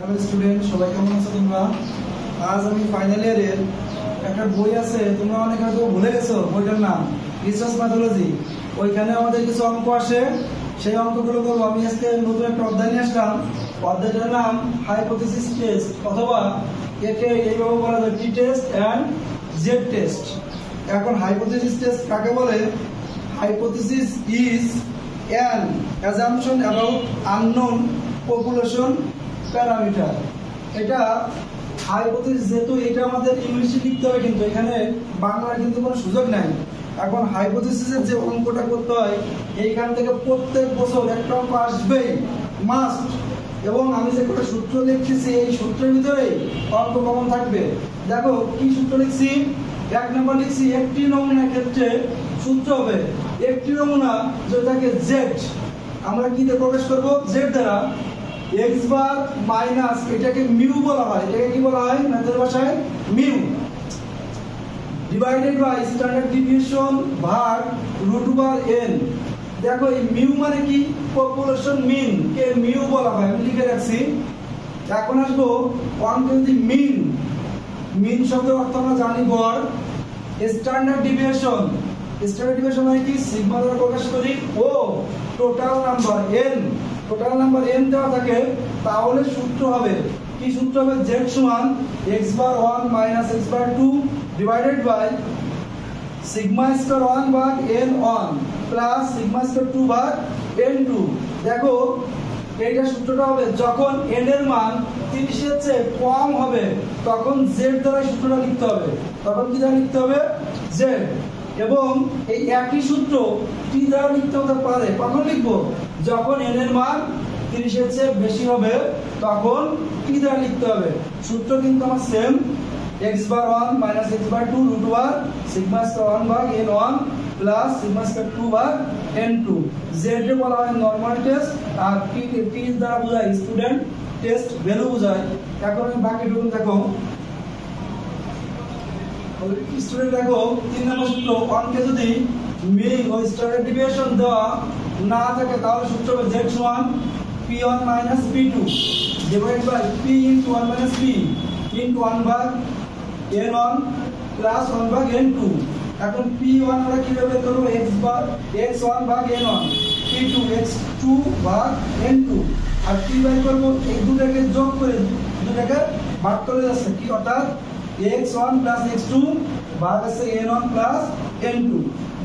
Hello student, সবাই কেমন আছো তোমরা? আজ আমি ফাইনাল ইয়ারের একটা বই আছে, তোমরা অনেকে হয়তো ভুলে গেছো। বইটার নাম রিসার্চ ম্যাথোলজি। ওইখানে আমাদের কিছু অঙ্ক আসে, সেই অঙ্কগুলো করবো। আমি আজকে নতুন একটা অধ্যায় নিয়ে আসলাম। অধ্যায়টার নাম হাইপোথিসিস টেস্ট, অথবা একে এইভাবে বলা যায় টি টেস্ট অ্যান্ড জেড টেস্ট। এখন হাইপোথিসিস টেস্ট কাকে বলে? Hypothesis is an assumption about unknown population parameter. এটা হাইপোথিসিস, যেহেতু এটা আমাদের ইংলিশে লিখতে হবে, কিন্তু এখানে বাংলার কিন্তু কোনো সুযোগ নাই। এখন হাইপোথিসিসের যে অঙ্কটা করতে হয়, এইখান থেকে প্রত্যেক বছর একটা অঙ্ক আসবেই, মাস্ট। এবং আমি যে কটা সূত্র লিখতেছি, এই সূত্রের ভিতরেই অঙ্ক কমন থাকবে। দেখো কি সূত্র লিখছি। এক নম্বর লিখছি, একটি নমুনার ক্ষেত্রে সূত্র হবে একটি নমুনা যেটাকে জেড, আমরা কি দিয়ে প্রকাশ করব? জেড দ্বারা। এক্স বার মাইনাস, এটাকে মিউ বলা হয়। এটাকে কি বলা হয় ম্যাথের ভাষায়? Mu. Divided by standard deviation ভাগ রুট ওভার এন। দেখো এই মিউ মানে কি? পপুলেশন মিন কে মিউ বলা হয়, আমি লিখে রাখছি। এখন আসবো অঙ্কে যদি মিন, মিন শব্দের অর্থ আমরা জানি গড়। স্ট্যান্ডার্ড ডিভিয়েশন, স্ট্যান্ডার্ড ডিভিয়েশন মানে কি? সিগমা দ্বারা প্রকাশ করি। ও total number N, total number N দেওয়া থাকে, তাহলে সূত্র হবে কি? সূত্র হবে জেড সমান X bar 1 minus X bar 2 divided by sigma square 1 ভাগ এন 1 প্লাস সিগমা স্কয়ার 2 ভাগ এন 2। দেখো এইটা সূত্রটা হবে যখন এন এর মান 30 এর চেয়ে কম হবে, তখন জেড দ্বারা সূত্রটা লিখতে হবে। তখন কি দ্বারা লিখতে হবে? জেড। এবং এই একই সূত্র টি দ্বারা লিখতে হতে পারে। কখন লিখবো? যখন এন এর মান 30 এর চেয়ে বেশি হবে, তখন টি দ্বারা লিখতে হবে। সূত্র কিন্তু আমার same, x bar 1 minus X bar 2 root over sigma square 1 ভাগ এন 1 প্লাস সিগমা স্কয়ার 2 ভাগ এন 2। জেড এর বলা হয় নরমাল টেস্ট, আর টি দ্বারা বোঝায় স্টুডেন্ট টেস্ট ভ্যালু বোঝায়। এখন আমি বাকিটুকু দেখো। স্টুডেন্ট দেখো 3 নম্বর সূত্র, অঙ্কে যদি মিন ও স্ট্যান্ডার্ড ডিভিয়েশন দেওয়া না থাকে, তাহলে সূত্র হবে z সমান p1 minus p2 divide by p into 1 minus p into 1 ভাগ n1 প্লাস 1 ভাগ n2। এখন p1 আমরা কিভাবে করব? x1 ভাগ n1, p2 x2 ভাগ n2, আর p বাই করব এই দুটাকে যোগ করে, দুটাকে ভাগ করে যাচ্ছে কি, অর্থাৎ x1 প্লাস x2 ভাগ আছে n1 প্লাস n2।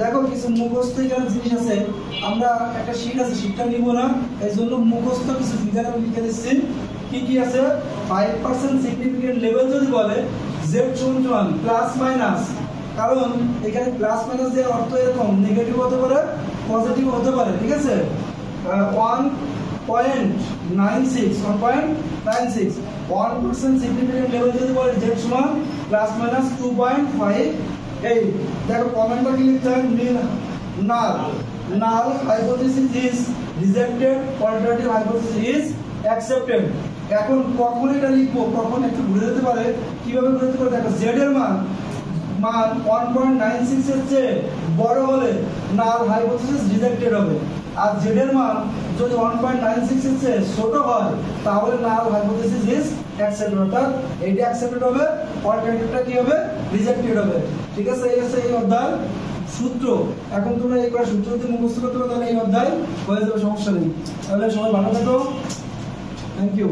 দেখো কিছু মুখস্থ জিনিস আছে, আমরা একটা শীট আছে, শীটটা নিব না, এই জন্য মুখস্থ কিছু ফিগার আমি লিখে দিচ্ছি। কি কি আছে? 5% সিগনিফিকেন্ট লেভেল যদি বলে z সমান প্লাস মাইনাস, কারণ এখানে প্লাস মাইনাস এর অর্থ এরকম, নেগেটিভ হতে পারে, পজিটিভ হতে পারে, ঠিক আছে? 1.96 1% সিগনিফিকেন্ট লেভেল যদি বলে z সমান প্লাস মাইনাস 2.58। দেখো কমেন্টটা কি লিখতে হবে? Null, null hypothesis is rejected, alternative hypothesis is accepted. এখন কখন এটা লিখবো, কখন একটু ঘুরে যেতে পারে। কিভাবে ঘুরে যেতে পারে? দেখো z এর মান 1.96 এর চেয়ে বড় হলে নাল হাইপোথিসিস রিজেক্টেড হবে, আর z এর মান যদি 1.96 এর চেয়ে ছোট হয়, তাহলে নাল হাইপোথিসিস ইজ অ্যাকসেপ্টেড। অর্থাৎ এইটা অ্যাকসেপ্টেড হবে, অল্টারনেটিভটা কি হবে? রিজেক্টেড হবে। ঠিক আছে? এই আছে এই অধ্যায় সূত্র। এখন তোমরা এই কয়েকটা সূত্র যদি মুখস্থ করতে পারো, তাহলে এই অধ্যায় হয়ে যাবে, সমস্যা নেই। তাহলে সবাই ভালো থাকো, থ্যাংক ইউ।